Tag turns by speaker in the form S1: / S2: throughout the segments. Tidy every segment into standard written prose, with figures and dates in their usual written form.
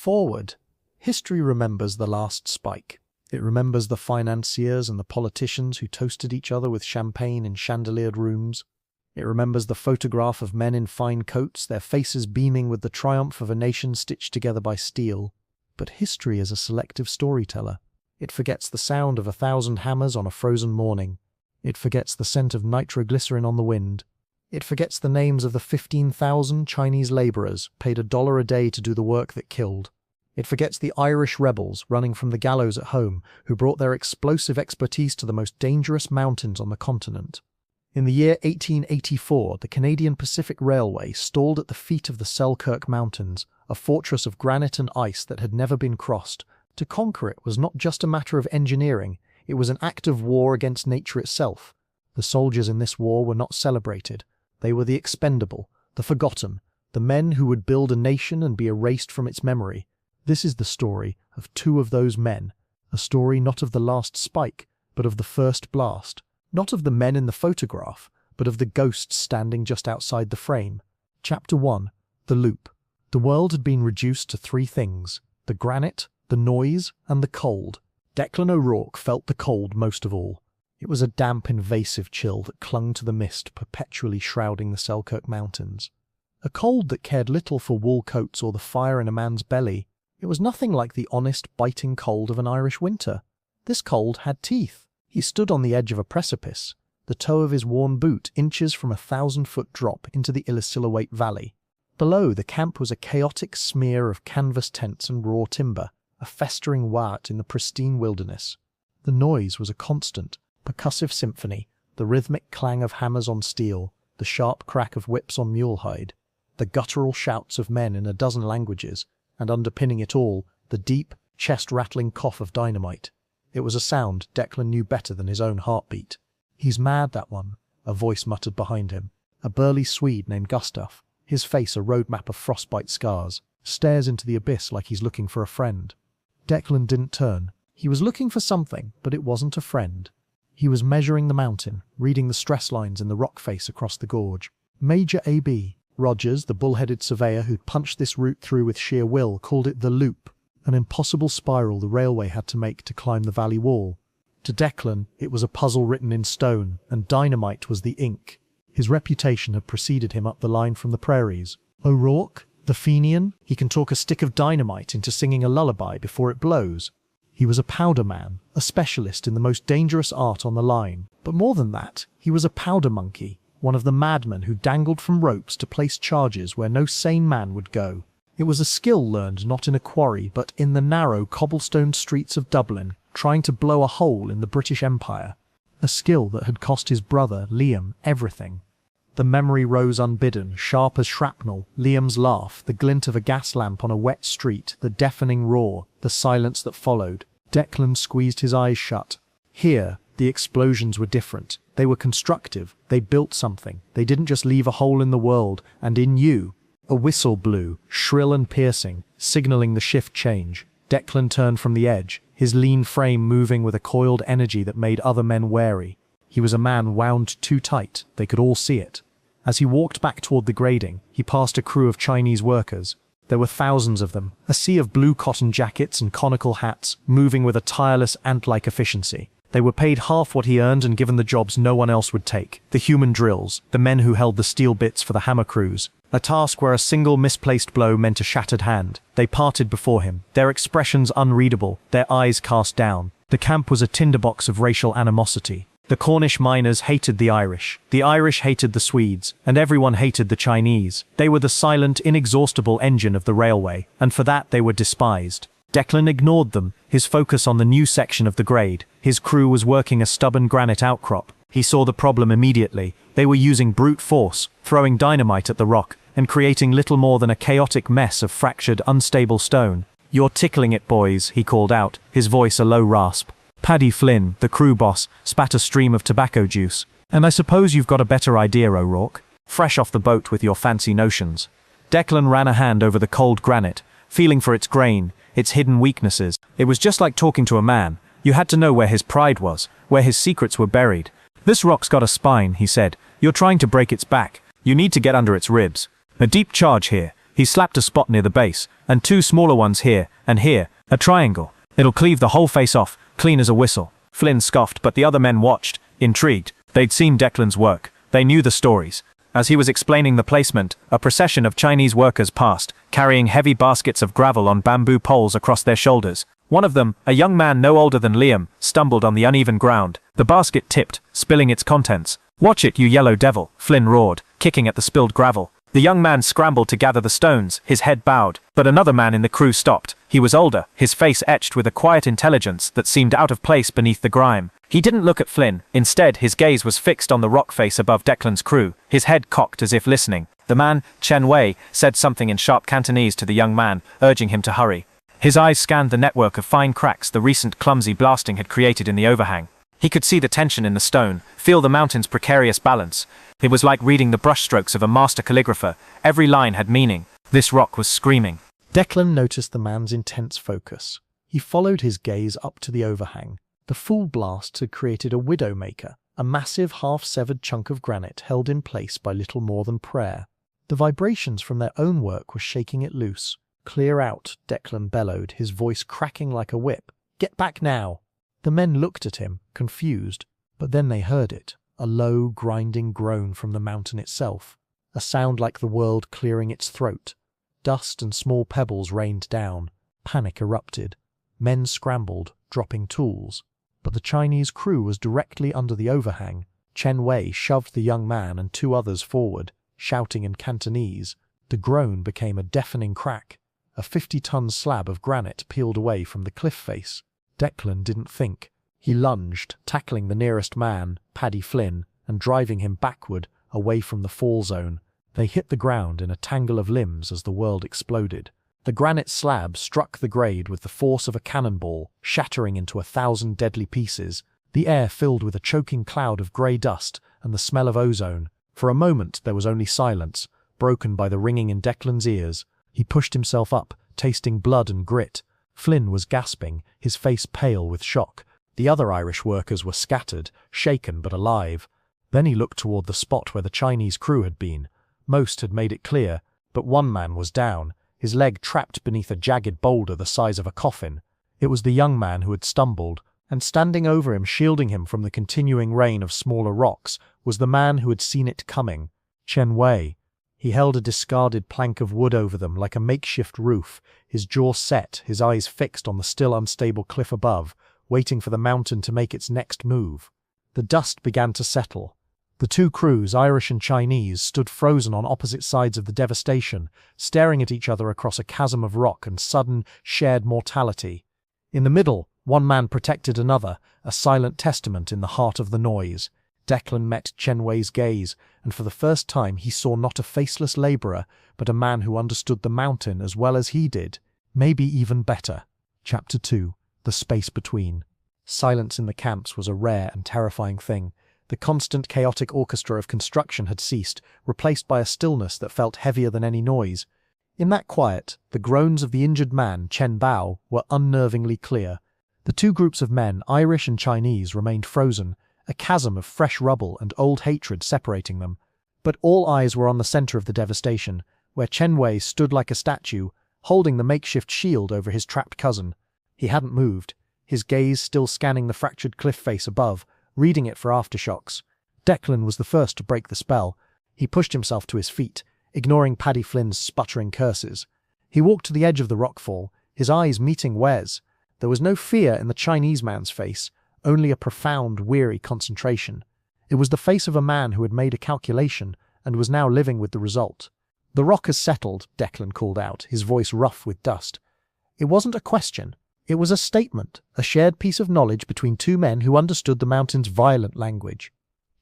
S1: forward. History remembers the last spike. It remembers the financiers and the politicians who toasted each other with champagne in chandeliered rooms. It remembers the photograph of men in fine coats, their faces beaming with the triumph of a nation stitched together by steel. But history is a selective storyteller. It forgets the sound of 1,000 hammers on a frozen morning. It forgets the scent of nitroglycerin on the wind. It forgets the names of the 15,000 Chinese laborers paid $1 a day to do the work that killed. It forgets the Irish rebels running from the gallows at home who brought their explosive expertise to the most dangerous mountains on the continent. In the year 1884, the Canadian Pacific Railway stalled at the feet of the Selkirk Mountains, a fortress of granite and ice that had never been crossed. To conquer it was not just a matter of engineering, it was an act of war against nature itself. The soldiers in this war were not celebrated. They were the expendable, the forgotten, the men who would build a nation and be erased from its memory. This is the story of two of those men, a story not of the last spike, but of the first blast, not of the men in the photograph, but of the ghosts standing just outside the frame. Chapter 1. The Loop. The world had been reduced to three things: the granite, the noise, and the cold. Declan O'Rourke felt the cold most of all. It was a damp, invasive chill that clung to the mist perpetually shrouding the Selkirk Mountains. A cold that cared little for wool coats or the fire in a man's belly. It was nothing like the honest, biting cold of an Irish winter. This cold had teeth. He stood on the edge of a precipice, the toe of his worn boot inches from a 1,000-foot drop into the Illecillewaet Valley. Below, the camp was a chaotic smear of canvas tents and raw timber, a festering wart in the pristine wilderness. The noise was a constant, percussive symphony, the rhythmic clang of hammers on steel, the sharp crack of whips on mulehide, the guttural shouts of men in a dozen languages, and underpinning it all, the deep, chest-rattling cough of dynamite. It was a sound Declan knew better than his own heartbeat. "He's mad, that one," a voice muttered behind him. A burly Swede named Gustav, his face a roadmap of frostbite scars, stares into the abyss like he's looking for a friend. Declan didn't turn. He was looking for something, but it wasn't a friend. He was measuring the mountain, reading the stress lines in the rock face across the gorge. Major A.B. Rogers, the bull-headed surveyor who'd punched this route through with sheer will, called it the Loop, an impossible spiral the railway had to make to climb the valley wall. To Declan, it was a puzzle written in stone, and dynamite was the ink. His reputation had preceded him up the line from the prairies. O'Rourke, the Fenian, he can talk a stick of dynamite into singing a lullaby before it blows. He was a powder man, a specialist in the most dangerous art on the line. But more than that, he was a powder monkey, one of the madmen who dangled from ropes to place charges where no sane man would go. It was a skill learned not in a quarry, but in the narrow cobblestone streets of Dublin, trying to blow a hole in the British Empire. A skill that had cost his brother, Liam, everything. The memory rose unbidden, sharp as shrapnel, Liam's laugh, the glint of a gas lamp on a wet street, the deafening roar, the silence that followed. Declan squeezed his eyes shut. Here, the explosions were different. They were constructive. They built something. They didn't just leave a hole in the world, and in you. A whistle blew, shrill and piercing, signaling the shift change. Declan turned from the edge, his lean frame moving with a coiled energy that made other men wary. He was a man wound too tight. They could all see it. As he walked back toward the grading, he passed a crew of Chinese workers. There were thousands of them, a sea of blue cotton jackets and conical hats, moving with a tireless, ant-like efficiency. They were paid half what he earned and given the jobs no one else would take. The human drills, the men who held the steel bits for the hammer crews. A task where a single misplaced blow meant a shattered hand. They parted before him, their expressions unreadable, their eyes cast down. The camp was a tinderbox of racial animosity. The Cornish miners hated the Irish hated the Swedes, and everyone hated the Chinese. They were the silent, inexhaustible engine of the railway, and for that they were despised. Declan ignored them, his focus on the new section of the grade. His crew was working a stubborn granite outcrop. He saw the problem immediately. They were using brute force, throwing dynamite at the rock, and creating little more than a chaotic mess of fractured, unstable stone. "You're tickling it, boys," he called out, his voice a low rasp. Paddy Flynn, the crew boss, spat a stream of tobacco juice. "And I suppose you've got a better idea, O'Rourke? Fresh off the boat with your fancy notions." Declan ran a hand over the cold granite, feeling for its grain, its hidden weaknesses. It was just like talking to a man. You had to know where his pride was, where his secrets were buried. "This rock's got a spine," he said. "You're trying to break its back. You need to get under its ribs. A deep charge here.
S2: He slapped a spot near the base, and 2 smaller ones here, and here, a triangle. It'll cleave the whole face off, clean as a whistle. Flynn scoffed, but the other men watched, intrigued. They'd seen Declan's work. They knew the stories. As he was explaining the placement, a procession of Chinese workers passed, carrying heavy baskets of gravel on bamboo poles across their shoulders. One of them, a young man no older than Liam, stumbled on the uneven ground. The basket tipped, spilling its contents. "Watch it, you yellow devil," Flynn roared, kicking at the spilled gravel. The young man scrambled to gather the stones, his head bowed. But another man in the crew stopped. He was older, his face etched with a quiet intelligence that seemed out of place beneath the grime. He didn't look at Flynn. Instead, his gaze was fixed on the rock face above Declan's crew, his head cocked as if listening. The man, Chen Wei, said something in sharp Cantonese to the young man, urging him to hurry. His eyes scanned the network of fine cracks the recent clumsy blasting had created in the overhang. He could see the tension in the stone, feel the mountain's precarious balance. It was like reading the brushstrokes of a master calligrapher. Every line had meaning. This rock was screaming.
S1: Declan noticed the man's intense focus. He followed his gaze up to the overhang. The full blast had created a widowmaker, a massive half-severed chunk of granite held in place by little more than prayer. The vibrations from their own work were shaking it loose. "Clear out," Declan bellowed, his voice cracking like a whip. "Get back now!" The men looked at him, confused, but then they heard it, a low, grinding groan from the mountain itself, a sound like the world clearing its throat. Dust and small pebbles rained down. Panic erupted. Men scrambled, dropping tools. But the Chinese crew was directly under the overhang. Chen Wei shoved the young man and 2 others forward, shouting in Cantonese. The groan became a deafening crack. A 50-ton slab of granite peeled away from the cliff face. Declan didn't think. He lunged, tackling the nearest man, Paddy Flynn, and driving him backward, away from the fall zone. They hit the ground in a tangle of limbs as the world exploded. The granite slab struck the grade with the force of a cannonball, shattering into 1,000 deadly pieces. The air filled with a choking cloud of grey dust and the smell of ozone. For a moment there was only silence, broken by the ringing in Declan's ears. He pushed himself up, tasting blood and grit. Flynn was gasping, his face pale with shock. The other Irish workers were scattered, shaken but alive. Then he looked toward the spot where the Chinese crew had been. Most had made it clear, but one man was down, his leg trapped beneath a jagged boulder the size of a coffin. It was the young man who had stumbled, and standing over him, shielding him from the continuing rain of smaller rocks, was the man who had seen it coming, Chen Wei. He held a discarded plank of wood over them like a makeshift roof, his jaw set, his eyes fixed on the still unstable cliff above, waiting for the mountain to make its next move. The dust began to settle. The 2 crews, Irish and Chinese, stood frozen on opposite sides of the devastation, staring at each other across a chasm of rock and sudden, shared mortality. In the middle, one man protected another, a silent testament in the heart of the noise. Declan met Chen Wei's gaze, and for the first time he saw not a faceless labourer, but a man who understood the mountain as well as he did, maybe even better. Chapter 2. The Space Between. Silence in the camps was a rare and terrifying thing. The constant chaotic orchestra of construction had ceased, replaced by a stillness that felt heavier than any noise. In that quiet, the groans of the injured man, Chen Bao, were unnervingly clear. The 2 groups of men, Irish and Chinese, remained frozen, a chasm of fresh rubble and old hatred separating them. But all eyes were on the centre of the devastation, where Chen Wei stood like a statue, holding the makeshift shield over his trapped cousin. He hadn't moved, his gaze still scanning the fractured cliff face above, reading it for aftershocks. Declan was the first to break the spell. He pushed himself to his feet, ignoring Paddy Flynn's sputtering curses. He walked to the edge of the rockfall, his eyes meeting Wes. There was no fear in the Chinese man's face, only a profound, weary concentration. It was the face of a man who had made a calculation and was now living with the result. "The rock has settled," Declan called out, his voice rough with dust. It wasn't a question. It was a statement, a shared piece of knowledge between 2 men who understood the mountain's violent language.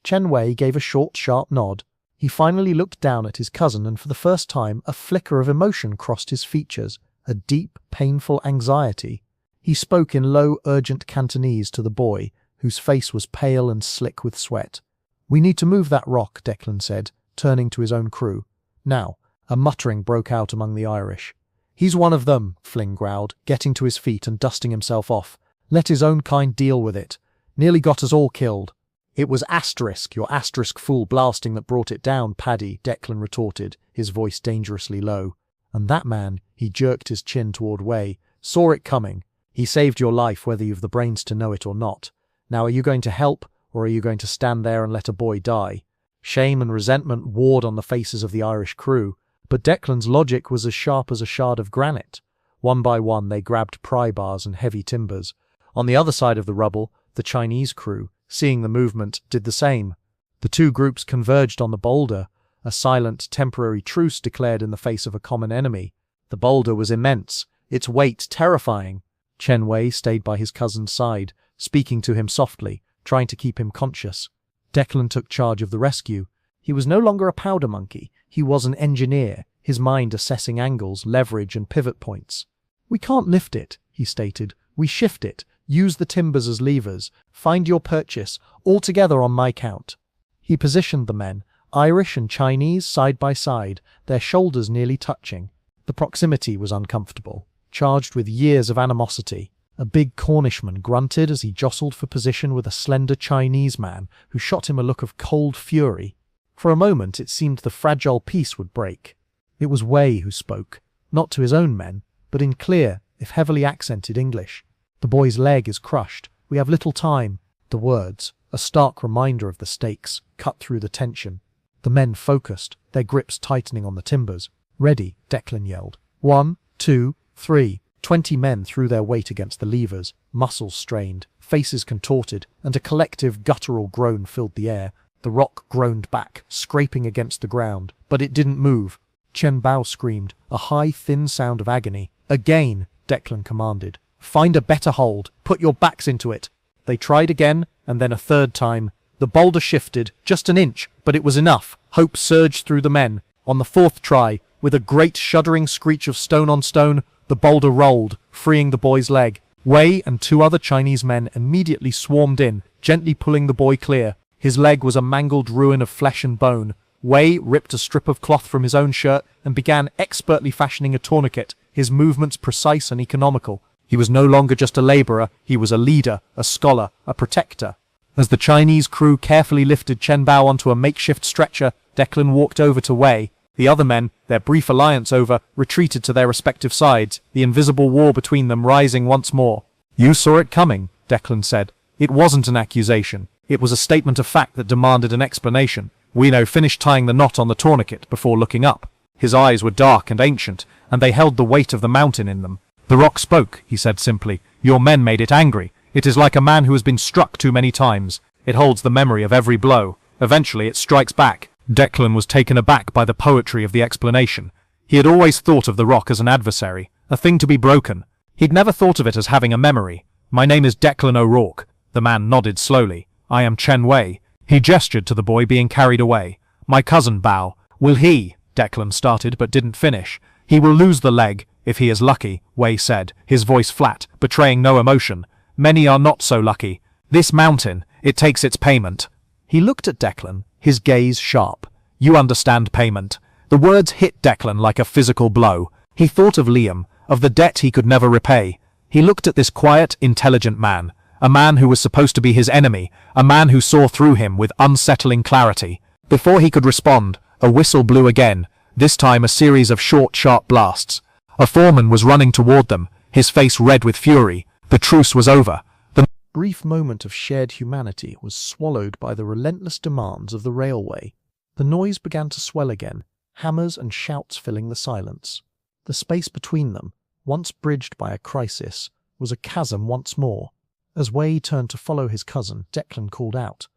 S1: Chen Wei gave a short, sharp nod. He finally looked down at his cousin, and for the first time a flicker of emotion crossed his features, a deep, painful anxiety. He spoke in low, urgent Cantonese to the boy, whose face was pale and slick with sweat. "We need to move that rock," Declan said, turning to his own crew. Now, a muttering broke out among the Irish. "He's one of them," Flynn growled, getting to his feet and dusting himself off. "Let his own kind deal with it. Nearly got us all killed." "It was asterisk, your asterisk fool blasting that brought it down, Paddy," Declan retorted, his voice dangerously low. And that man, he jerked his chin toward Wei, saw it coming. He saved your life whether you've the brains to know it or not. Now are you going to help, or are you going to stand there and let a boy die? Shame and resentment warred on the faces of the Irish crew, but Declan's logic was as sharp as a shard of granite. One by one they grabbed pry bars and heavy timbers. On the other side of the rubble, the Chinese crew, seeing the movement, did the same. The two groups converged on the boulder, a silent, temporary truce declared in the face of a common enemy. The boulder was immense, its weight terrifying. Chen Wei stayed by his cousin's side, speaking to him softly, trying to keep him conscious. Declan took charge of the rescue. He was no longer a powder monkey, he was an engineer, his mind assessing angles, leverage and pivot points. "We can't lift it," he stated. "We shift it, use the timbers as levers, find your purchase, all together on my count." He positioned the men, Irish and Chinese side by side, their shoulders nearly touching. The proximity was uncomfortable, charged with years of animosity. A big Cornishman grunted as he jostled for position with a slender Chinese man who shot him a look of cold fury. For a moment it seemed the fragile peace would break. It was Wei who spoke, not to his own men, but in clear, if heavily accented English. "The boy's leg is crushed. We have little time." The words, a stark reminder of the stakes, cut through the tension. The men focused, their grips tightening on the timbers. "Ready," Declan yelled. 1, 2, 3. 20 men threw their weight against the levers, muscles strained, faces contorted, and a collective guttural groan filled the air. The rock groaned back, scraping against the ground, but it didn't move. Chen Bao screamed, a high, thin sound of agony. "Again," Declan commanded. "Find a better hold. Put your backs into it." They tried again, and then a third time. The boulder shifted, just an inch, but it was enough. Hope surged through the men. On the fourth try, with a great shuddering screech of stone on stone, the boulder rolled, freeing the boy's leg. Wei and 2 other Chinese men immediately swarmed in, gently pulling the boy clear. His leg was a mangled ruin of flesh and bone. Wei ripped a strip of cloth from his own shirt and began expertly fashioning a tourniquet, his movements precise and economical. He was no longer just a labourer, he was a leader, a scholar, a protector. As the Chinese crew carefully lifted Chen Bao onto a makeshift stretcher, Declan walked over to Wei. The other men, their brief alliance over, retreated to their respective sides, the invisible war between them rising once more. "You saw it coming," Declan said. "It wasn't an accusation. It was a statement of fact that demanded an explanation." Weno finished tying the knot on the tourniquet before looking up. His eyes were dark and ancient, and they held the weight of the mountain in them. "The rock spoke," he said simply. "Your men made it angry. It is like a man who has been struck too many times. It holds the memory of every blow. Eventually it strikes back." Declan was taken aback by the poetry of the explanation. He had always thought of the rock as an adversary, a thing to be broken. He'd never thought of it as having a memory. "My name is Declan O'Rourke." The man nodded slowly. "I am Chen Wei." He gestured to the boy being carried away. "My cousin Bao. Will he?" Declan started but didn't finish. "He will lose the leg, if he is lucky," Wei said, his voice flat, betraying no emotion. "Many are not so lucky. This mountain, it takes its payment." He looked at Declan, his gaze sharp. "You understand payment." The words hit Declan like a physical blow. He thought of Liam, of the debt he could never repay. He looked at this quiet, intelligent man, a man who was supposed to be his enemy, a man who saw through him with unsettling clarity. Before he could respond, a whistle blew again, this time a series of short, sharp blasts. A foreman was running toward them, his face red with fury. The truce was over. The brief moment of shared humanity was swallowed by the relentless demands of the railway. The noise began to swell again, hammers and shouts filling the silence. The space between them, once bridged by a crisis, was a chasm once more. As Wei turned to follow his cousin, Declan called out,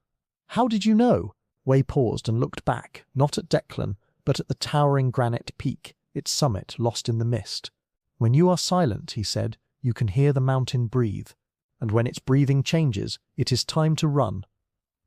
S1: "How did you know?" Wei paused and looked back, not at Declan, but at the towering granite peak, its summit lost in the mist. "When you are silent," he said, "you can hear the mountain breathe, and when its breathing changes, it is time to run."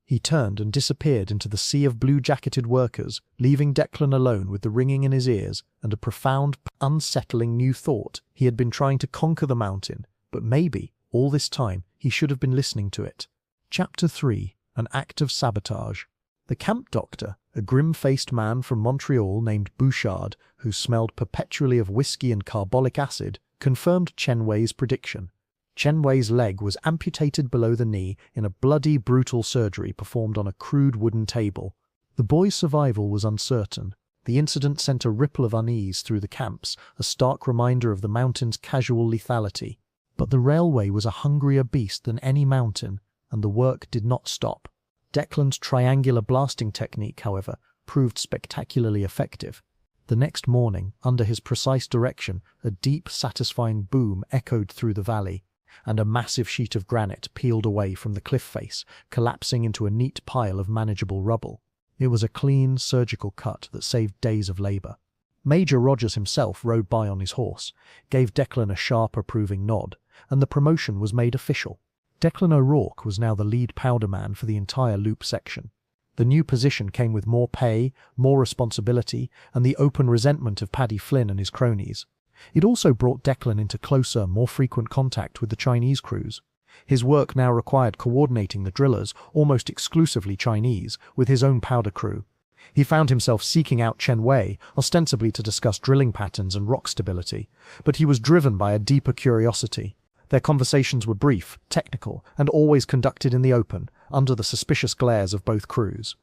S1: He turned and disappeared into the sea of blue-jacketed workers, leaving Declan alone with the ringing in his ears and a profound, unsettling new thought. He had been trying to conquer the mountain, but maybe, all this time, he should have been listening to it. Chapter 3. An Act of Sabotage. The camp doctor, a grim-faced man from Montreal named Bouchard, who smelled perpetually of whiskey and carbolic acid, confirmed Chen Wei's prediction. Chen Wei's leg was amputated below the knee in a bloody, brutal surgery performed on a crude wooden table. The boy's survival was uncertain, The incident sent a ripple of unease through the camps, a stark reminder of the mountain's casual lethality. But the railway was a hungrier beast than any mountain, and the work did not stop. Declan's triangular blasting technique, however, proved spectacularly effective. The next morning, under his precise direction, a deep, satisfying boom echoed through the valley, and a massive sheet of granite peeled away from the cliff face, collapsing into a neat pile of manageable rubble. It was a clean, surgical cut that saved days of labour. Major Rogers himself rode by on his horse, gave Declan a sharp, approving nod, and the promotion was made official. Declan O'Rourke was now the lead powder man for the entire loop section. The new position came with more pay, more responsibility, and the open resentment of Paddy Flynn and his cronies. It also brought Declan into closer, more frequent contact with the Chinese crews. His work now required coordinating the drillers, almost exclusively Chinese, with his own powder crew. He found himself seeking out Chen Wei, ostensibly to discuss drilling patterns and rock stability, but he was driven by a deeper curiosity. Their conversations were brief, technical, and always conducted in the open, under the suspicious glares of both crews.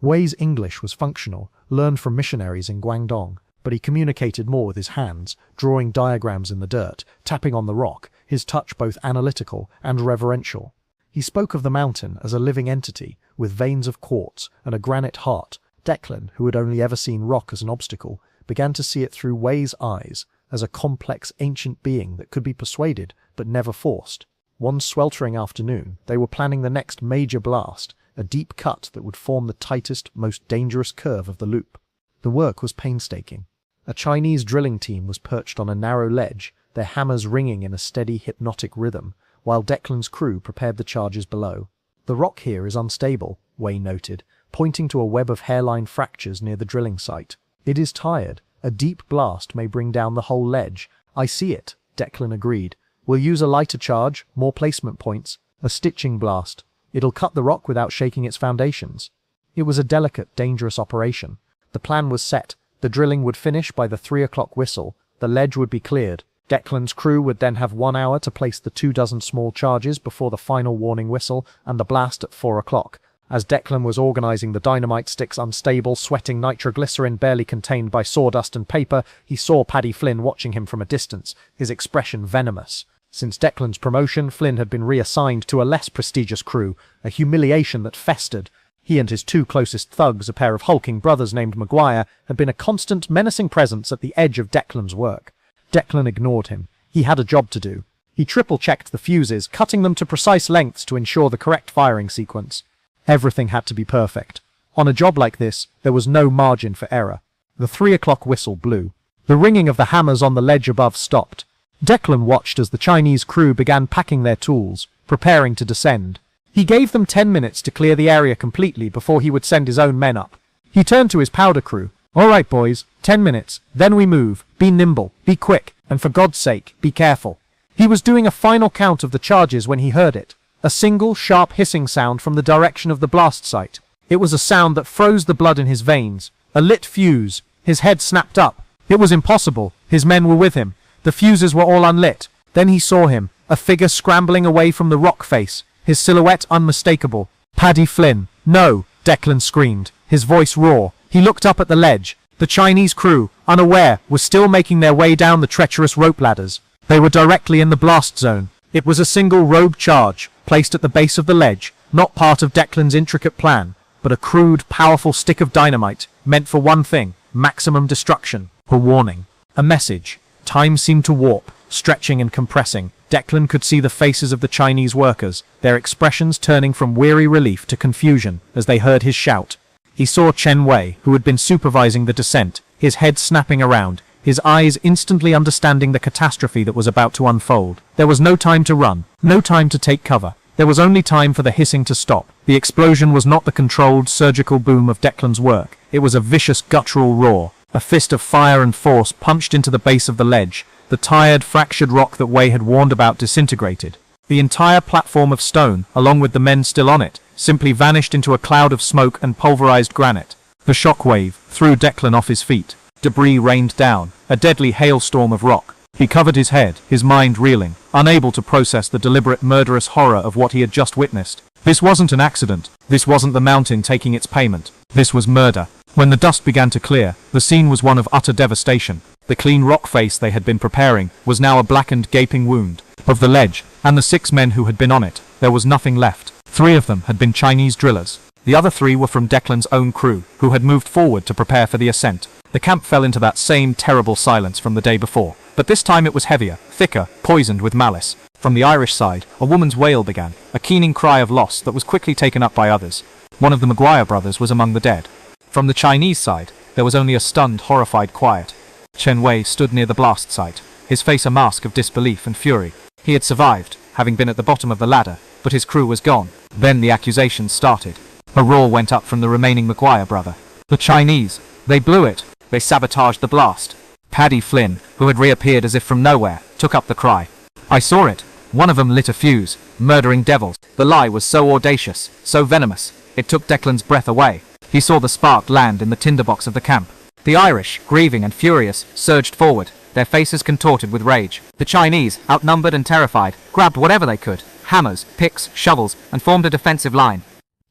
S1: Wei's English was functional, learned from missionaries in Guangdong, but he communicated more with his hands, drawing diagrams in the dirt, tapping on the rock, his touch both analytical and reverential. He spoke of the mountain as a living entity, with veins of quartz and a granite heart. Declan, who had only ever seen rock as an obstacle, began to see it through Wei's eyes, as a complex ancient being that could be persuaded but never forced. One sweltering afternoon, they were planning the next major blast, a deep cut that would form the tightest, most dangerous curve of the loop. The work was painstaking. A Chinese drilling team was perched on a narrow ledge, their hammers ringing in a steady, hypnotic rhythm, while Declan's crew prepared the charges below. "The rock here is unstable," Wei noted, pointing to a web of hairline fractures near the drilling site. "It is tired. A deep blast may bring down the whole ledge." "I see it," Declan agreed. "We'll use a lighter charge, more placement points, a stitching blast. It'll cut the rock without shaking its foundations." It was a delicate, dangerous operation. The plan was set. The drilling would finish by the 3 o'clock whistle. The ledge would be cleared. Declan's crew would then have 1 hour to place the 24 small charges before the final warning whistle and the blast at 4 o'clock. As Declan was organizing the dynamite sticks, unstable, sweating nitroglycerin barely contained by sawdust and paper, he saw Paddy Flynn watching him from a distance, his expression venomous. Since Declan's promotion, Flynn had been reassigned to a less prestigious crew, a humiliation that festered. He and his two closest thugs, a pair of hulking brothers named Maguire, had been a constant, menacing presence at the edge of Declan's work. Declan ignored him. He had a job to do. He triple-checked the fuses, cutting them to precise lengths to ensure the correct firing sequence. Everything had to be perfect. On a job like this, there was no margin for error. The 3 o'clock whistle blew. The ringing of the hammers on the ledge above stopped. Declan watched as the Chinese crew began packing their tools, preparing to descend. He gave them 10 minutes to clear the area completely before he would send his own men up. He turned to his powder crew. "All right, boys, 10 minutes, then we move. Be nimble, be quick, and for God's sake, be careful." He was doing a final count of the charges when he heard it. A single, sharp hissing sound from the direction of the blast site. It was a sound that froze the blood in his veins. A lit fuse. His head snapped up. It was impossible. His men were with him. The fuses were all unlit. Then he saw him, a figure scrambling away from the rock face, his silhouette unmistakable. Paddy Flynn. "No!" Declan screamed, his voice raw. He looked up at the ledge. The Chinese crew, unaware, was still making their way down the treacherous rope ladders. They were directly in the blast zone. It was a single rogue charge, placed at the base of the ledge, not part of Declan's intricate plan, but a crude, powerful stick of dynamite, meant for one thing: maximum destruction. A warning. A message. Time seemed to warp, stretching and compressing. Declan could see the faces of the Chinese workers, their expressions turning from weary relief to confusion as they heard his shout. He saw Chen Wei, who had been supervising the descent, his head snapping around, his eyes instantly understanding the catastrophe that was about to unfold. There was no time to run, no time to take cover. There was only time for the hissing to stop. The explosion was not the controlled, surgical boom of Declan's work. It was a vicious, guttural roar. A fist of fire and force punched into the base of the ledge. The tired, fractured rock that Wei had warned about disintegrated. The entire platform of stone, along with the men still on it, simply vanished into a cloud of smoke and pulverized granite. The shockwave threw Declan off his feet. Debris rained down, a deadly hailstorm of rock. He covered his head, his mind reeling, unable to process the deliberate, murderous horror of what he had just witnessed.
S2: This wasn't an accident. This wasn't the mountain taking its payment. This was murder. When the dust began to clear, the scene was one of utter devastation. The clean rock face they had been preparing was now a blackened, gaping wound. Of the ledge, and the 6 men who had been on it, there was nothing left. 3 of them had been Chinese drillers. The other 3 were from Declan's own crew, who had moved forward to prepare for the ascent. The camp fell into that same terrible silence from the day before, but this time it was heavier, thicker, poisoned with malice. From the Irish side, a woman's wail began, a keening cry of loss that was quickly taken up by others. One of the Maguire brothers was among the dead. From the Chinese side, there was only a stunned, horrified quiet. Chen Wei stood near the blast site, his face a mask of disbelief and fury. He had survived, having been at the bottom of the ladder, but his crew was gone. Then the accusations started. A roar went up from the remaining Maguire brother. The Chinese, they blew it. They sabotaged the blast. Paddy Flynn, who had reappeared as if from nowhere, took up the cry. I saw it. One of them lit a fuse. Murdering devils. The lie was so audacious, so venomous, it took Declan's breath away. He saw the spark land in the tinderbox of the camp. The Irish, grieving and furious, surged forward, their faces contorted with rage. The Chinese, outnumbered and terrified, grabbed whatever they could, hammers, picks, shovels, and formed a defensive line.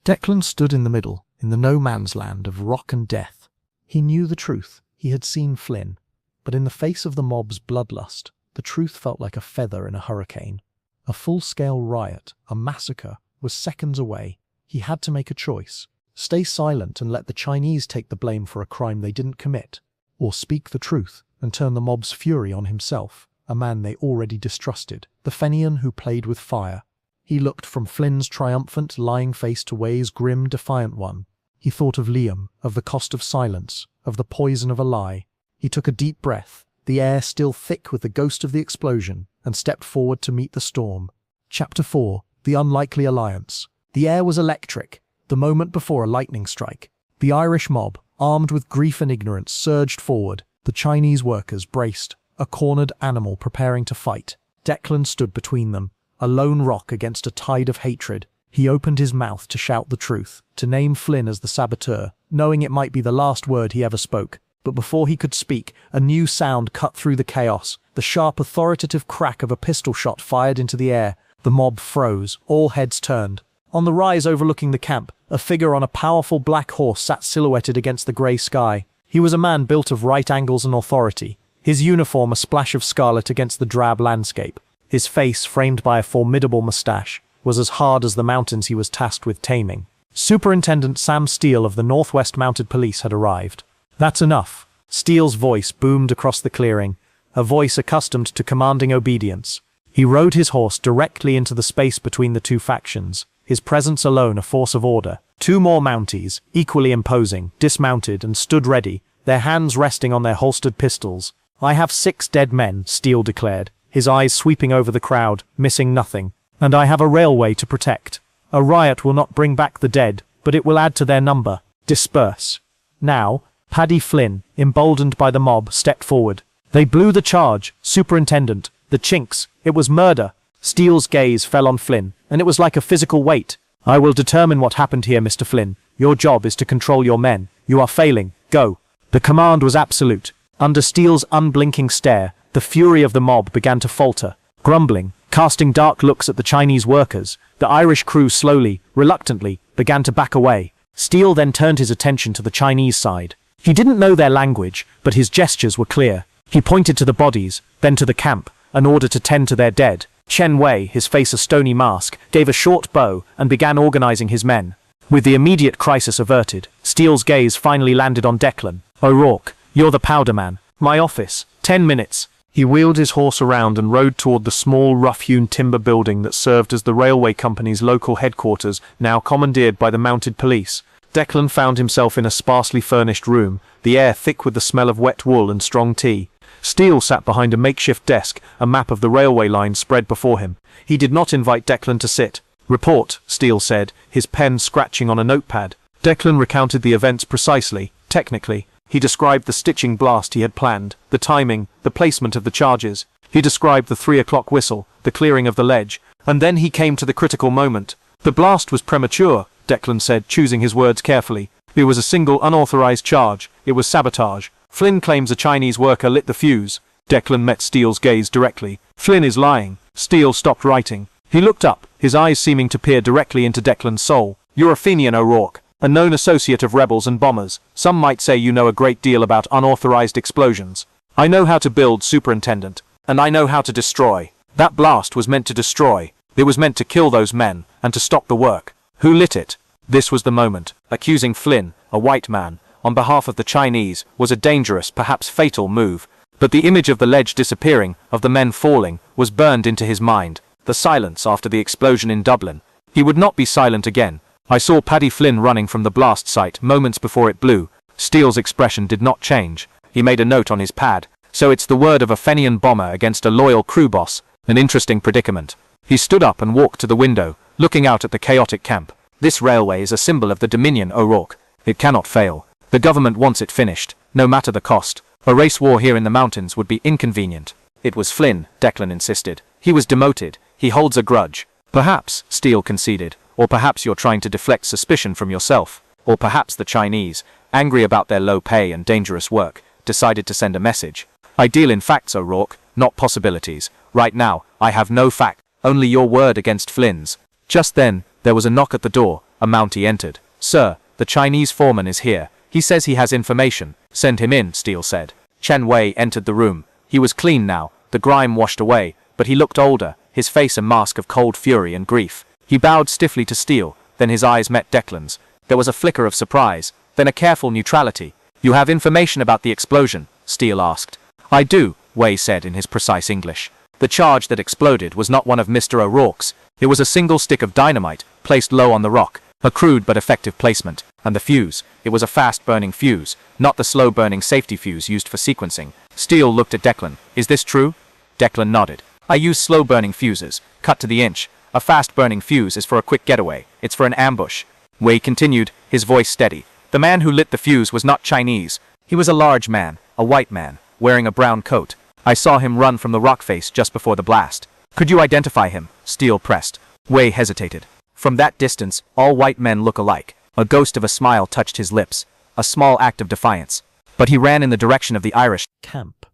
S1: Declan stood in the middle, in the no-man's land of rock and death. He knew the truth. He had seen Flynn. But in the face of the mob's bloodlust, the truth felt like a feather in a hurricane. A full-scale riot, a massacre, was seconds away. He had to make a choice. Stay silent and let the Chinese take the blame for a crime they didn't commit, or speak the truth and turn the mob's fury on himself, a man they already distrusted, the Fenian who played with fire. He looked from Flynn's triumphant, lying face to Wei's grim, defiant one. He thought of Liam, of the cost of silence, of the poison of a lie. He took a deep breath, the air still thick with the ghost of the explosion, and stepped forward to meet the storm. Chapter 4. The Unlikely Alliance. The air was electric, the moment before a lightning strike. The Irish mob, armed with grief and ignorance, surged forward. The Chinese workers braced, a cornered animal preparing to fight. Declan stood between them, a lone rock against a tide of hatred. He opened his mouth to shout the truth, to name Flynn as the saboteur, knowing it might be the last word he ever spoke. But before he could speak, a new sound cut through the chaos, the sharp, authoritative crack of a pistol shot fired into the air. The mob froze, all heads turned. On the rise overlooking the camp, a figure on a powerful black horse sat silhouetted against the grey sky. He was a man built of right angles and authority, his uniform a splash of scarlet against the drab landscape. His face, framed by a formidable moustache, was as hard as the mountains he was tasked with taming. Superintendent Sam Steele of the Northwest Mounted Police had arrived. That's enough. Steele's voice boomed across the clearing, a voice accustomed to commanding obedience. He rode his horse directly into the space between the two factions, his presence alone a force of order. 2 more Mounties, equally imposing, dismounted and stood ready, their hands resting on their holstered pistols. I have 6 dead men, Steele declared, his eyes sweeping over the crowd, missing nothing. And I have a railway to protect. A riot will not bring back the dead, but it will add to their number. Disperse. Now, Paddy Flynn, emboldened by the mob, stepped forward. They blew the charge, Superintendent. The Chinks. It was murder. Steele's gaze fell on Flynn, and it was like a physical weight. I will determine what happened here, Mr. Flynn. Your job is to control your men. You are failing. Go. The command was absolute. Under Steele's unblinking stare, the fury of the mob began to falter. Grumbling, casting dark looks at the Chinese workers, the Irish crew slowly, reluctantly, began to back away. Steele then turned his attention to the Chinese side. He didn't know their language, but his gestures were clear. He pointed to the bodies, then to the camp, an order to tend to their dead. Chen Wei, his face a stony mask, gave a short bow and began organizing his men. With the immediate crisis averted, Steele's gaze finally landed on Declan. O'Rourke, you're the powder man. My office. 10 minutes. He wheeled his horse around and rode toward the small, rough-hewn timber building that served as the railway company's local headquarters, now commandeered by the mounted police. Declan found himself in a sparsely furnished room, the air thick with the smell of wet wool and strong tea. Steele sat behind a makeshift desk, a map of the railway line spread before him. He did not invite Declan to sit. Report, Steele said, his pen scratching on a notepad. Declan recounted the events precisely, technically. He described the stitching blast he had planned, the timing, the placement of the charges. He described the 3 o'clock whistle, the clearing of the ledge. And then he came to the critical moment. The blast was premature, Declan said, choosing his words carefully. It was a single unauthorized charge. It was sabotage. Flynn claims a Chinese worker lit the fuse. Declan met Steele's gaze directly. Flynn is lying. Steele stopped writing.
S2: He looked up, his eyes seeming to peer directly into Declan's soul. "You're a Fenian, O'Rourke, a known associate of rebels and bombers. Some might say you know a great deal about unauthorized explosions. I know how to build, Superintendent, and I know how to destroy. That blast was meant to destroy. It was meant to kill those men, and to stop the work. Who lit it?" This was the moment. Accusing Flynn, a white man, on behalf of the Chinese, was a dangerous, perhaps fatal move. But the image of the ledge disappearing, of the men falling, was burned into his mind. The silence after the explosion in Dublin. He would not be silent again. "I saw Paddy Flynn running from the blast site moments before it blew." Steele's expression did not change. He made a note on his pad. "So it's the word of a Fenian bomber against a loyal crew boss. An interesting predicament." He stood up and walked to the window, looking out at the chaotic camp. "This railway is a symbol of the Dominion, O'Rourke. It cannot fail. The government wants it finished, no matter the cost. A race war here in the mountains would be inconvenient." "It was Flynn," Declan insisted. "He was demoted. He holds a grudge." "Perhaps," Steele conceded. "Or perhaps you're trying to deflect suspicion from yourself. Or perhaps the Chinese, angry about their low pay and dangerous work, decided to send a message. I deal in facts, O'Rourke, not possibilities. Right now, I have no fact, only your word against Flynn's." Just then, there was a knock at the door. A Mountie entered. "Sir, the Chinese foreman is here. He says he has information." "Send him in," Steele said. Chen Wei entered the room. He was clean now, the grime washed away, but he looked older, his face a mask of cold fury and grief. He bowed stiffly to Steele, then his eyes met Declan's. There was a flicker of surprise, then a careful neutrality. "You have information about the explosion?" Steele asked. "I do," Wei said in his precise English. "The charge that exploded was not one of Mr. O'Rourke's. It was a single stick of dynamite, placed low on the rock, a crude but effective placement. And the fuse, it was a fast-burning fuse, not the slow-burning safety fuse used for sequencing." Steele looked at Declan. "Is this true?" Declan nodded. "I use slow-burning fuses, cut to the inch. A fast-burning fuse is for a quick getaway. It's for an ambush." Wei continued, his voice steady. "The man who lit the fuse was not Chinese. He was a large man, a white man, wearing a brown coat. I saw him run from the rock face just before the blast." "Could you identify him?" Steele pressed. Wei hesitated. "From that distance, all white men look alike." A ghost of a smile touched his lips, a small act of defiance. But he ran in the direction of the Irish
S1: camp.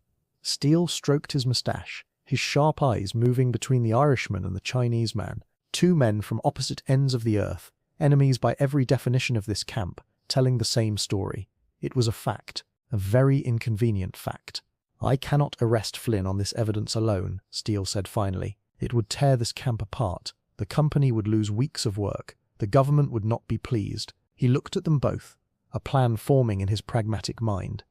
S1: Steele stroked his moustache, his sharp eyes moving between the Irishman and the Chinese man. Two men from opposite ends of the earth, enemies by every definition of this camp, telling the same story. It was a fact, a very inconvenient fact. "I cannot arrest Flynn on this evidence alone," Steele said finally. "It would tear this camp apart. The company would lose weeks of work. The government would not be pleased." He looked at them both, a plan forming in his pragmatic mind.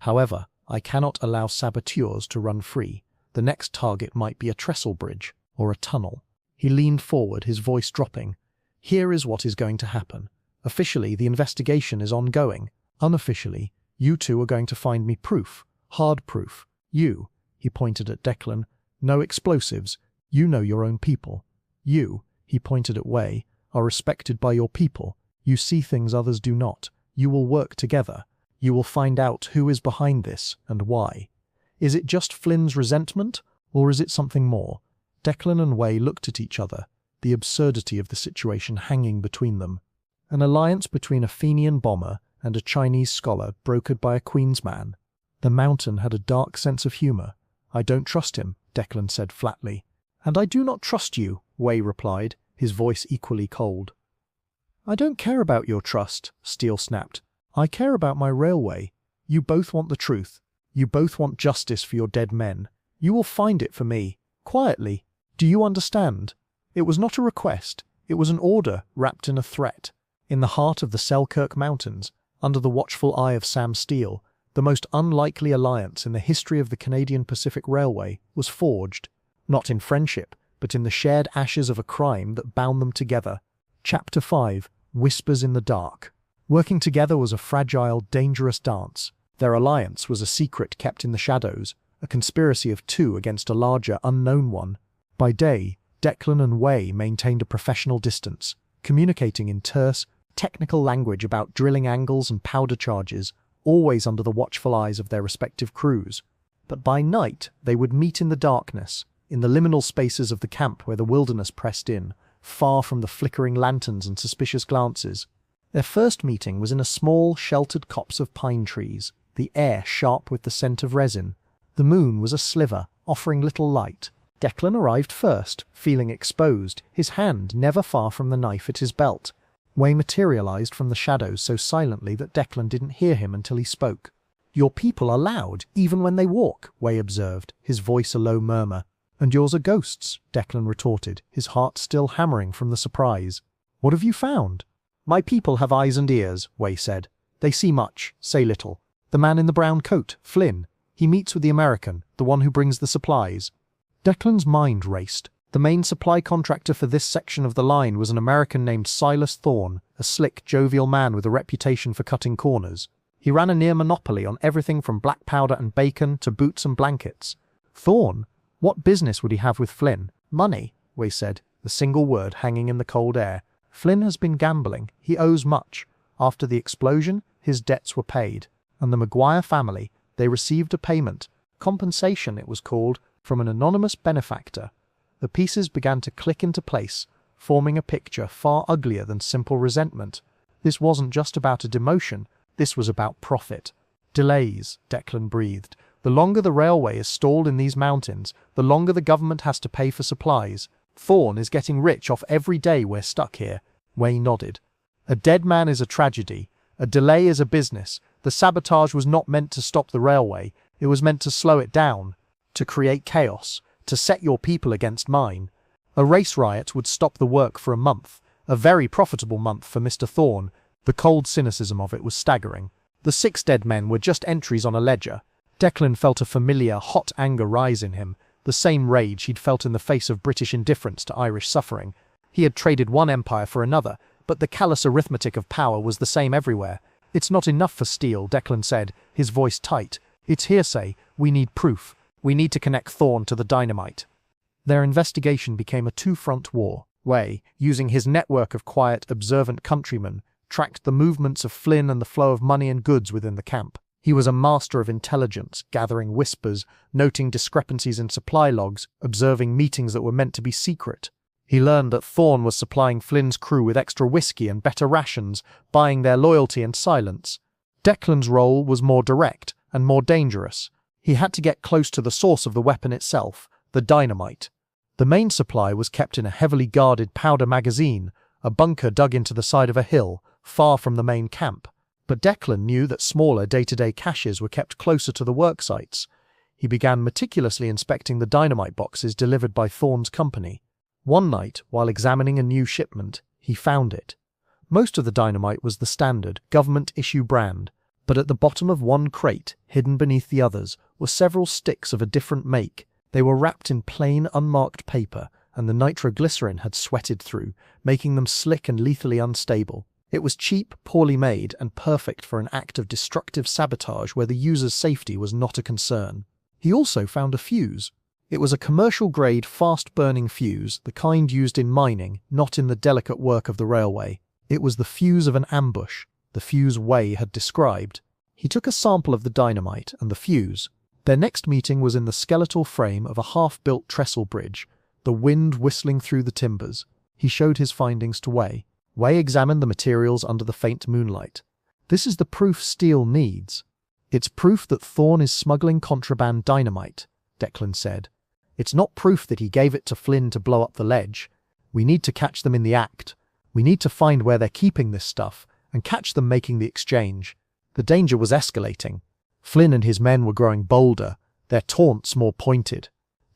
S1: "However, I cannot allow saboteurs to run free. The next target might be a trestle bridge, or a tunnel." He leaned forward, his voice dropping. "Here is what is going to happen. Officially, the investigation is ongoing. Unofficially, you two are going to find me proof, hard proof. You," he pointed at Declan, "no explosives. You know your own people. You," he pointed at Wei, "are respected by your people. You see things others do not. You will work together. You will find out who is behind this and why. Is it just Flynn's resentment, or is it something more?" Declan and Wei looked at each other, the absurdity of the situation hanging between them. An alliance between a Fenian bomber and a Chinese scholar brokered by a Queen's man. The mountain had a dark sense of humour. "I don't trust him," Declan said flatly. "And I do not trust you," Wei replied, his voice equally cold. "I don't care about your trust," Steele snapped. "I care about my railway. You both want the truth. You both want justice for your dead men. You will find it for me. Quietly. Do you understand? It was not a request. It was an order wrapped in a threat. In the heart of the Selkirk Mountains, under the watchful eye of Sam Steele, the most unlikely alliance in the history of the Canadian Pacific Railway was forged, not in friendship, but in the shared ashes of a crime that bound them together. Chapter 5, Whispers in the Dark. Working together was a fragile, dangerous dance. Their alliance was a secret kept in the shadows, a conspiracy of two against a larger, unknown one. By day, Declan and Wei maintained a professional distance, communicating in terse, technical language about drilling angles and powder charges, always under the watchful eyes of their respective crews. But by night, they would meet in the darkness, in the liminal spaces of the camp where the wilderness pressed in, far from the flickering lanterns and suspicious glances. Their first meeting was in a small, sheltered copse of pine trees, the air sharp with the scent of resin. The moon was a sliver, offering little light. Declan arrived first, feeling exposed, his hand never far from the knife at his belt. Wei materialized from the shadows so silently that Declan didn't hear him until he spoke. "Your people are loud, even when they walk," Wei observed, his voice a low murmur. "And yours are ghosts," Declan retorted, his heart still hammering from the surprise. "What have you found?" "My people have eyes and ears," Wei said. "They see much, say little. The man in the brown coat, Flynn. He meets with the American, the one who brings the supplies." Declan's mind raced. The main supply contractor for this section of the line was an American named Silas Thorne, a slick, jovial man with a reputation for cutting corners. He ran a near monopoly on everything from black powder and bacon to boots and blankets. Thorne? What business would he have with Flynn? Money, Wei said, the single word hanging in the cold air. Flynn has been gambling. He owes much. After the explosion, his debts were paid. And the Maguire family, they received a payment. Compensation, it was called, from an anonymous benefactor. The pieces began to click into place, forming a picture far uglier than simple resentment. This wasn't just about a demotion, this was about profit. Delays, Declan breathed. The longer the railway is stalled in these mountains, the longer the government has to pay for supplies. Thorne is getting rich off every day we're stuck here. Wei nodded. A dead man is a tragedy. A delay is a business. The sabotage was not meant to stop the railway. It was meant to slow it down, to create chaos, to set your people against mine. A race riot would stop the work for a month. A very profitable month for Mr. Thorne. The cold cynicism of it was staggering. The 6 dead men were just entries on a ledger. Declan felt a familiar, hot anger rise in him, the same rage he'd felt in the face of British indifference to Irish suffering. He had traded one empire for another, but the callous arithmetic of power was the same everywhere. "It's not enough for steel," Declan said, his voice tight. "It's hearsay. We need proof. We need to connect Thorne to the dynamite." Their investigation became a two-front war. Wei, using his network of quiet, observant countrymen, tracked the movements of Flynn and the flow of money and goods within the camp. He was a master of intelligence, gathering whispers, noting discrepancies in supply logs, observing meetings that were meant to be secret. He learned that Thorne was supplying Flynn's crew with extra whiskey and better rations, buying their loyalty and silence. Declan's role was more direct and more dangerous. He had to get close to the source of the weapon itself, the dynamite. The main supply was kept in a heavily guarded powder magazine, a bunker dug into the side of a hill, far from the main camp. But Declan knew that smaller day-to-day caches were kept closer to the work sites. He began meticulously inspecting the dynamite boxes delivered by Thorne's company. One night, while examining a new shipment, he found it. Most of the dynamite was the standard, government-issue brand, but at the bottom of one crate, hidden beneath the others, were several sticks of a different make. They were wrapped in plain, unmarked paper, and the nitroglycerin had sweated through, making them slick and lethally unstable. It was cheap, poorly made, and perfect for an act of destructive sabotage where the user's safety was not a concern. He also found a fuse. It was a commercial-grade, fast-burning fuse, the kind used in mining, not in the delicate work of the railway. It was the fuse of an ambush, the fuse Wei had described. He took a sample of the dynamite and the fuse. Their next meeting was in the skeletal frame of a half-built trestle bridge, the wind whistling through the timbers. He showed his findings to Wei. Wei examined the materials under the faint moonlight. "This is the proof steel needs. It's proof that Thorne is smuggling contraband dynamite," Declan said. "It's not proof that he gave it to Flynn to blow up the ledge. We need to catch them in the act. We need to find where they're keeping this stuff, and catch them making the exchange." The danger was escalating. Flynn and his men were growing bolder, their taunts more pointed.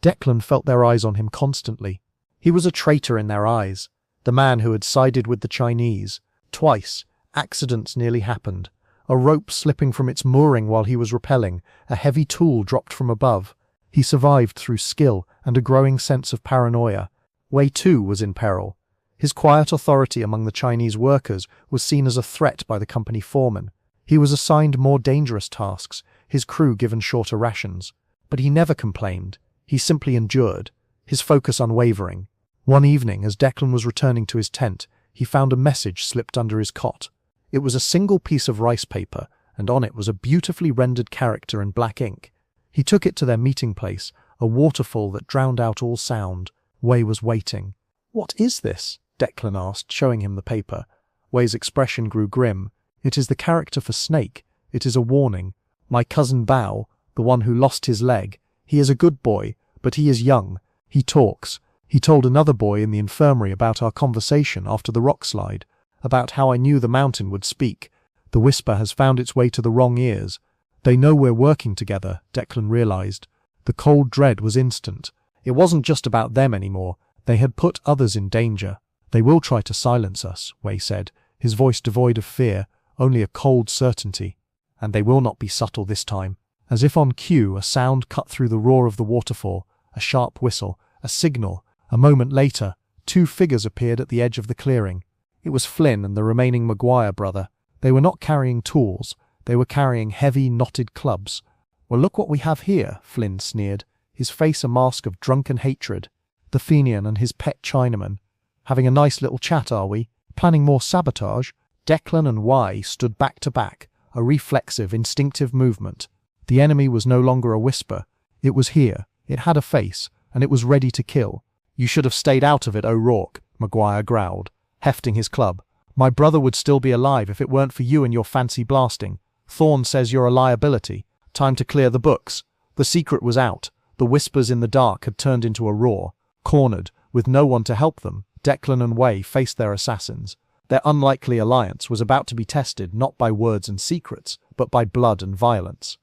S1: Declan felt their eyes on him constantly. He was a traitor in their eyes, the man who had sided with the Chinese. Twice, accidents nearly happened. A rope slipping from its mooring while he was rappelling, a heavy tool dropped from above. He survived through skill and a growing sense of paranoia. Wei too was in peril. His quiet authority among the Chinese workers was seen as a threat by the company foreman. He was assigned more dangerous tasks, his crew given shorter rations. But he never complained. He simply endured, his focus unwavering. One evening, as Declan was returning to his tent, he found a message slipped under his cot. It was a single piece of rice paper, and on it was a beautifully rendered character in black ink. He took it to their meeting place, a waterfall that drowned out all sound. Wei was waiting. "What is this?" Declan asked, showing him the paper. Wei's expression grew grim. "It is the character for Snake. It is a warning. My cousin Bao, the one who lost his leg, he is a good boy, but he is young. He talks. He told another boy in the infirmary about our conversation after the rock slide, about how I knew the mountain would speak. The whisper has found its way to the wrong ears. They know we're working together, Declan realized. The cold dread was instant. It wasn't just about them anymore. They had put others in danger. They will try to silence us, Wei said, his voice devoid of fear, only a cold certainty. And they will not be subtle this time. As if on cue, a sound cut through the roar of the waterfall, a sharp whistle, a signal. A moment later, 2 figures appeared at the edge of the clearing. It was Flynn and the remaining Maguire brother. They were not carrying tools. They were carrying heavy, knotted clubs. "Well, look what we have here," Flynn sneered, his face a mask of drunken hatred. "The Fenian and his pet Chinaman. Having a nice little chat, are we? Planning more sabotage?" Declan and Wei stood back to back, a reflexive, instinctive movement. The enemy was no longer a whisper. It was here. It had a face, and it was ready to kill. "You should have stayed out of it, O'Rourke," Maguire growled, hefting his club. "My brother would still be alive if it weren't for you and your fancy blasting. Thorne says you're a liability. Time to clear the books." The secret was out. The whispers in the dark had turned into a roar. Cornered, with no one to help them, Declan and Wei faced their assassins. Their unlikely alliance was about to be tested not by words and secrets, but by blood and violence.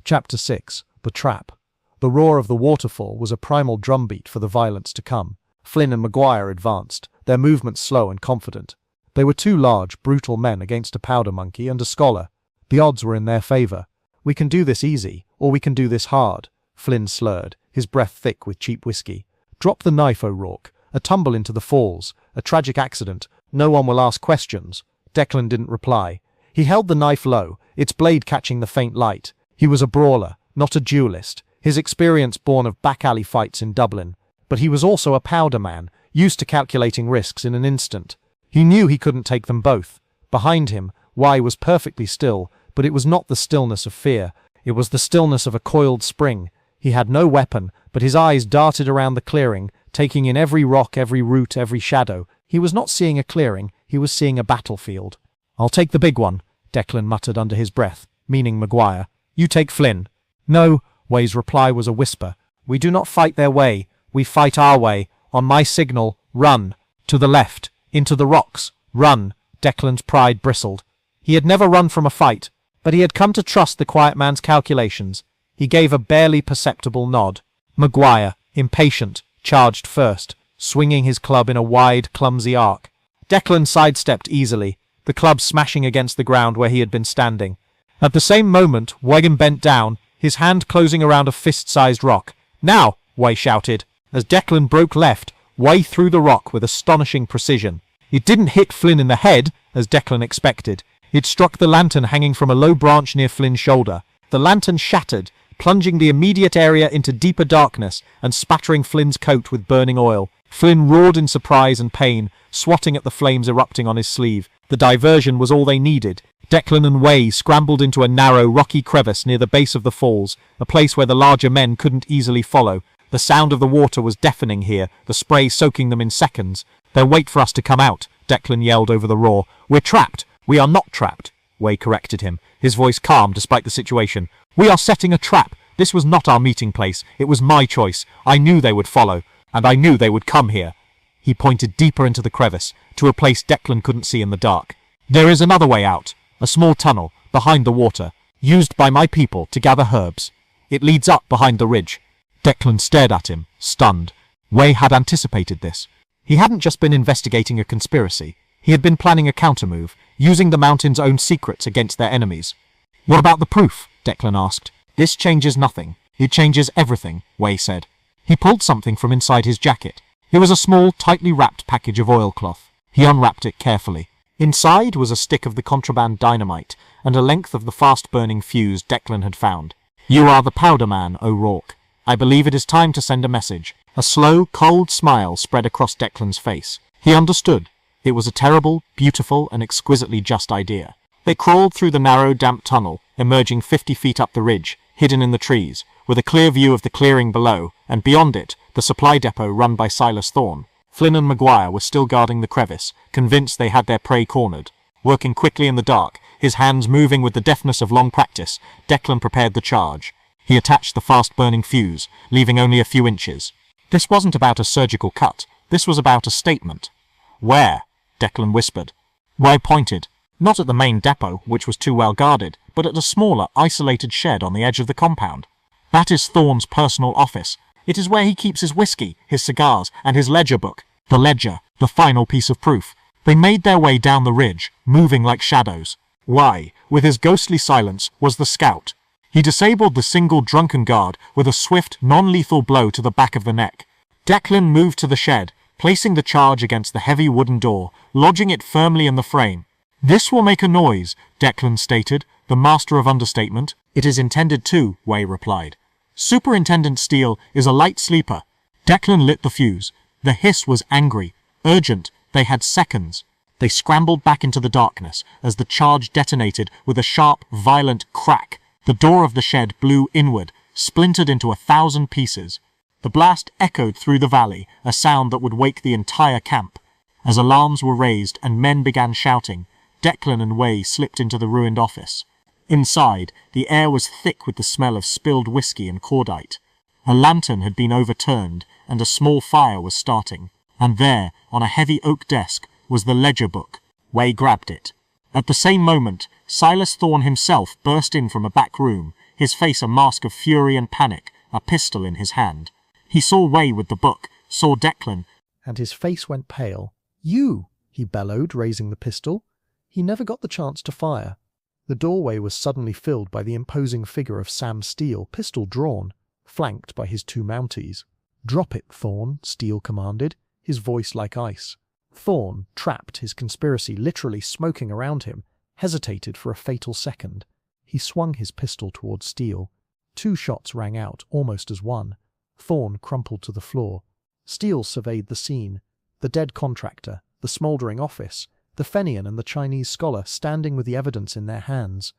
S1: Chapter 6. The Trap. The roar of the waterfall was a primal drumbeat for the violence to come. Flynn and Maguire advanced, their movements slow and confident. They were 2 large, brutal men against a powder monkey and a scholar. The odds were in their favor. "We can do this easy, or we can do this hard," Flynn slurred, his breath thick with cheap whiskey. "Drop the knife, O'Rourke. A tumble into the falls. A tragic accident. No one will ask questions." Declan didn't reply. He held the knife low, its blade catching the faint light. He was a brawler, not a duelist, his experience born of back-alley fights in Dublin. But he was also a powder man, used to calculating risks in an instant. He knew he couldn't take them both. Behind him, Wei was perfectly still, but it was not the stillness of fear. It was the stillness of a coiled spring. He had no weapon, but his eyes darted around the clearing, taking in every rock, every root, every shadow. He was not seeing a clearing, he was seeing a battlefield. "I'll take the big one," Declan muttered under his breath, meaning Maguire. "You take Flynn." "No," Wei's reply was a whisper. "We do not fight their way. We fight our way. On my signal, run. To the left. Into the rocks. Run." Declan's pride bristled. He had never run from a fight, but he had come to trust the quiet man's calculations. He gave a barely perceptible nod. Maguire, impatient, charged first, swinging his club in a wide, clumsy arc. Declan sidestepped easily, the club smashing against the ground where he had been standing. At the same moment, Wigan bent down, his hand closing around a fist-sized rock. "Now!" Wei shouted. As Declan broke left, Wei threw the rock with astonishing precision. It didn't hit Flynn in the head, as Declan expected. It struck the lantern hanging from a low branch near Flynn's shoulder. The lantern shattered, plunging the immediate area into deeper darkness and spattering Flynn's coat with burning oil. Flynn roared in surprise and pain, swatting at the flames erupting on his sleeve. The diversion was all they needed. Declan and Wei scrambled into a narrow, rocky crevice near the base of the falls, a place where the larger men couldn't easily follow. The sound of the water was deafening here, the spray soaking them in seconds. "They'll wait for us to come out," Declan yelled over the roar. "We're trapped." "We are not trapped," Wei corrected him, his voice calm despite the situation. "We are setting a trap. This was not our meeting place. It was my choice. I knew they would follow, and I knew they would come here." He pointed deeper into the crevice, to a place Declan couldn't see in the dark. "There is another way out, a small tunnel, behind the water, used by my people to gather herbs. It leads up behind the ridge." Declan stared at him, stunned. Wei had anticipated this. He hadn't just been investigating a conspiracy. He had been planning a countermove, using the mountain's own secrets against their enemies. "What about the proof?" Declan asked. "This changes nothing. It changes everything," Wei said. He pulled something from inside his jacket. It was a small, tightly wrapped package of oilcloth. He unwrapped it carefully. Inside was a stick of the contraband dynamite and a length of the fast-burning fuse Declan had found. "You are the powder man, O'Rourke. I believe it is time to send a message." A slow, cold smile spread across Declan's face. He understood. It was a terrible, beautiful, and exquisitely just idea. They crawled through the narrow, damp tunnel, emerging 50 feet up the ridge, hidden in the trees, with a clear view of the clearing below, and beyond it, the supply depot run by Silas Thorne. Flynn and Maguire were still guarding the crevice, convinced they had their prey cornered. Working quickly in the dark, his hands moving with the deftness of long practice, Declan prepared the charge. He attached the fast-burning fuse, leaving only a few inches.
S3: This wasn't about a surgical cut. This was about a statement. Where? Declan whispered. Wei pointed, not at the main depot, which was too well guarded, but at a smaller, isolated shed on the edge of the compound. That is Thorne's personal office. It is where he keeps his whiskey, his cigars, and his ledger book. The ledger, the final piece of proof. They made their way down the ridge, moving like shadows. Wei, with his ghostly silence, was the scout. He disabled the single drunken guard with a swift, non-lethal blow to the back of the neck. Declan moved to the shed, placing the charge against the heavy wooden door, lodging it firmly in the frame. This will make a noise, Declan stated, the master of understatement. It is intended to, Wei replied. Superintendent Steele is a light sleeper. Declan lit the fuse. The hiss was angry, urgent. They had seconds. They scrambled back into the darkness as the charge detonated with a sharp, violent crack. The door of the shed blew inward, splintered into 1,000 pieces. The blast echoed through the valley, a sound that would wake the entire camp. As alarms were raised and men began shouting, Declan and Wei slipped into the ruined office. Inside, the air was thick with the smell of spilled whiskey and cordite. A lantern had been overturned, and a small fire was starting. And there, on a heavy oak desk, was the ledger book. Wei grabbed it. At the same moment, Silas Thorne himself burst in from a back room, his face a mask of fury and panic, a pistol in his hand. He saw Wei with the book, saw Declan,
S1: and his face went pale. "You!" he bellowed, raising the pistol. He never got the chance to fire. The doorway was suddenly filled by the imposing figure of Sam Steele, pistol drawn, flanked by his 2 Mounties. "Drop it, Thorne," Steele commanded, his voice like ice. Thorne, trapped, his conspiracy literally smoking around him, hesitated for a fatal second. He swung his pistol towards Steele. 2 shots rang out, almost as one. Thorne crumpled to the floor. Steele surveyed the scene. The dead contractor, the smouldering office, the Fenian and the Chinese scholar standing with the evidence in their hands.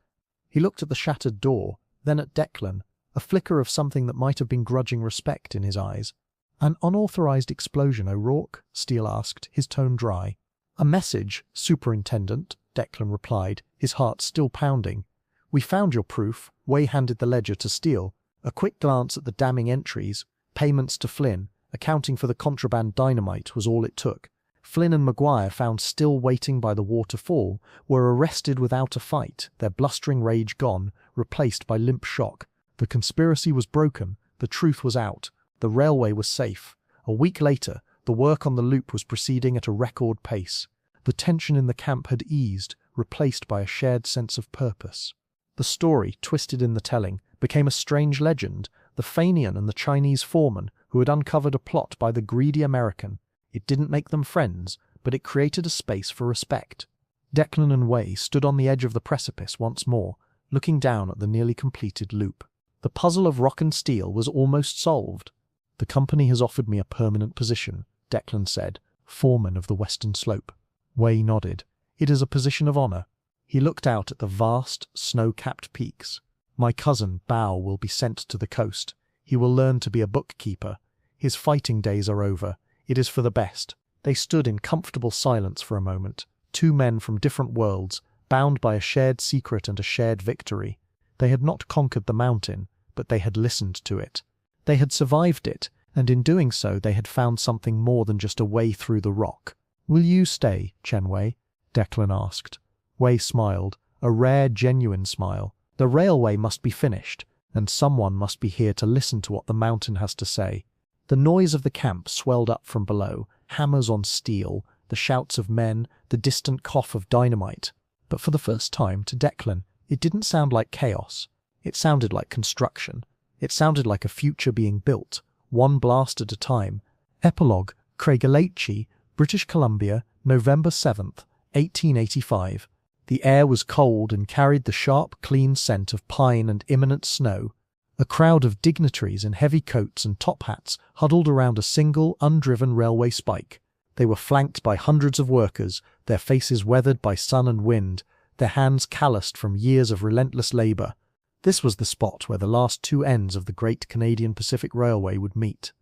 S1: He looked at the shattered door, then at Declan, a flicker of something that might have been grudging respect in his eyes. "An unauthorized explosion, O'Rourke?" Steele asked, his tone dry. "A message, Superintendent," Declan replied, his heart still pounding. "We found your proof." Wei handed the ledger to Steele. A quick glance at the damning entries, payments to Flynn, accounting for the contraband dynamite was all it took. Flynn and Maguire, found still waiting by the waterfall, were arrested without a fight, their blustering rage gone, replaced by limp shock. The conspiracy was broken, the truth was out, the railway was safe. A week later, the work on the loop was proceeding at a record pace. The tension in the camp had eased, replaced by a shared sense of purpose. The story, twisted in the telling, became a strange legend, the Fenian and the Chinese foreman who had uncovered a plot by the greedy American. It didn't make them friends, but it created a space for respect. Declan and Wei stood on the edge of the precipice once more, looking down at the nearly completed loop. The puzzle of rock and steel was almost solved. "The company has offered me a permanent position," Declan said, foreman of the Western Slope. Wei nodded. "It is a position of honor." He looked out at the vast, snow-capped peaks. "My cousin, Bao, will be sent to the coast. He will learn to be a bookkeeper. His fighting days are over. It is for the best." They stood in comfortable silence for a moment, 2 men from different worlds, bound by a shared secret and a shared victory. They had not conquered the mountain, but they had listened to it. They had survived it, and in doing so they had found something more than just a way through the rock. "Will you stay, Chen Wei?" Declan asked. Wei smiled, a rare, genuine smile. The railway must be finished, and someone must be here to listen to what the mountain has to say. The noise of the camp swelled up from below, hammers on steel, the shouts of men, the distant cough of dynamite. But for the first time, to Declan, it didn't sound like chaos. It sounded like construction. It sounded like a future being built, one blast at a time. Epilogue, Craigellachie, British Columbia, November 7th, 1885. The air was cold and carried the sharp, clean scent of pine and imminent snow. A crowd of dignitaries in heavy coats and top hats huddled around a single, undriven railway spike. They were flanked by hundreds of workers, their faces weathered by sun and wind, their hands calloused from years of relentless labour. This was the spot where the last 2 ends of the Great Canadian Pacific Railway would meet.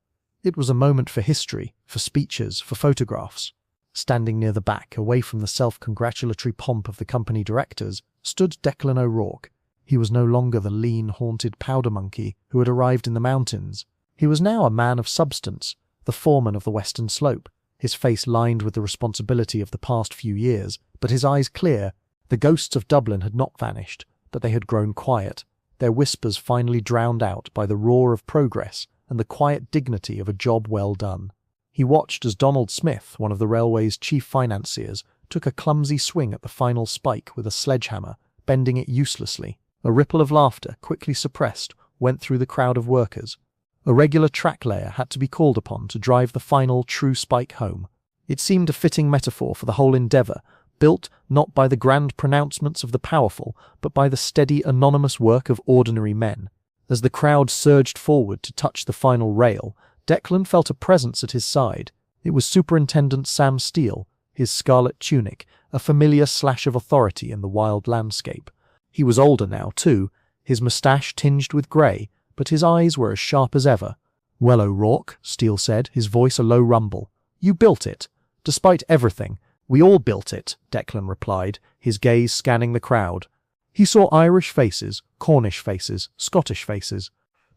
S1: It was a moment for history, for speeches, for photographs. Standing near the back, away from the self-congratulatory pomp of the company directors, stood Declan O'Rourke. He was no longer the lean, haunted powder monkey who had arrived in the mountains. He was now a man of substance, the foreman of the western slope, his face lined with the responsibility of the past few years, but his eyes clear. The ghosts of Dublin had not vanished, but they had grown quiet, their whispers finally drowned out by the roar of progress and the quiet dignity of a job well done. He watched as Donald Smith, one of the railway's chief financiers, took a clumsy swing at the final spike with a sledgehammer, bending it uselessly. A ripple of laughter, quickly suppressed, went through the crowd of workers. A regular track layer had to be called upon to drive the final true spike home. It seemed a fitting metaphor for the whole endeavour, built not by the grand pronouncements of the powerful, but by the steady, anonymous work of ordinary men. As the crowd surged forward to touch the final rail, Declan felt a presence at his side. It was Superintendent Sam Steele, his scarlet tunic, a familiar slash of authority in the wild landscape. He was older now, too, his moustache tinged with grey, but his eyes were as sharp as ever. "Well, O'Rourke," Steele said, his voice a low rumble, "you built it. Despite everything, we all built it," Declan replied, his gaze scanning the crowd. He saw Irish faces, Cornish faces, Scottish faces,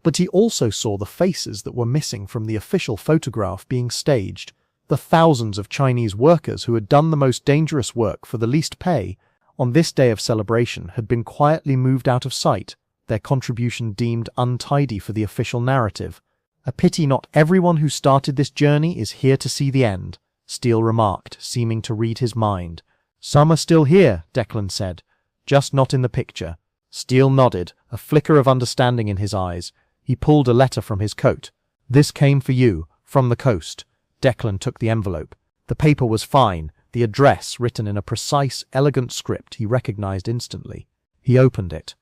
S1: but he also saw the faces that were missing from the official photograph being staged, the thousands of Chinese workers who had done the most dangerous work for the least pay, on this day of celebration had been quietly moved out of sight, their contribution deemed untidy for the official narrative. "A pity not everyone who started this journey is here to see the end," Steele remarked, seeming to read his mind. "Some are still here," Declan said, "just not in the picture." Steele nodded, a flicker of understanding in his eyes. He pulled a letter from his coat. "This came for you, from the coast." Declan took the envelope. The paper was fine, the address written in a precise, elegant script he recognized instantly. He opened it.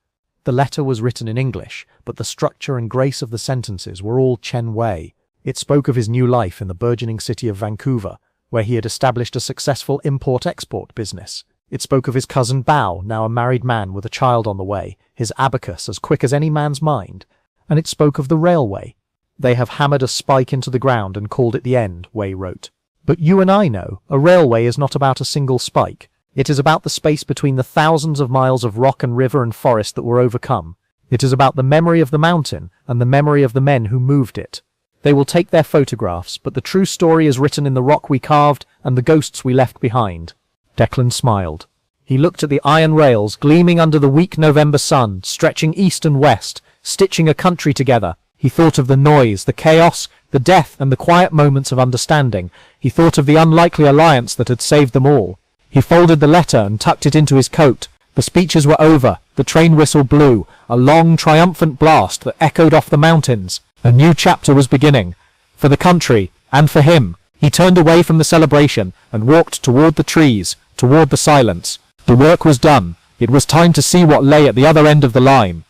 S1: The letter was written in English, but the structure and grace of the sentences were all Chen Wei. It spoke of his new life in the burgeoning city of Vancouver, where he had established a successful import-export business. It spoke of his cousin Bao, now a married man with a child on the way, his abacus as quick as any man's mind. And it spoke of the railway. "They have hammered a spike into the ground and called it the end," Wei wrote. "But you and I know, a railway is not about a single spike. It is about the space between the thousands of miles of rock and river and forest that were overcome. It is about the memory of the mountain and the memory of the men who moved it. They will take their photographs, but the true story is written in the rock we carved and the ghosts we left behind." Declan smiled. He looked at the iron rails gleaming under the weak November sun, stretching east and west, stitching a country together. He thought of the noise, the chaos, the death, and the quiet moments of understanding. He thought of the unlikely alliance that had saved them all. He folded the letter and tucked it into his coat. The speeches were over. The train whistle blew, a long, triumphant blast that echoed off the mountains. A new chapter was beginning. For the country, and for him. He turned away from the celebration and walked toward the trees, toward the silence. The work was done. It was time to see what lay at the other end of the line.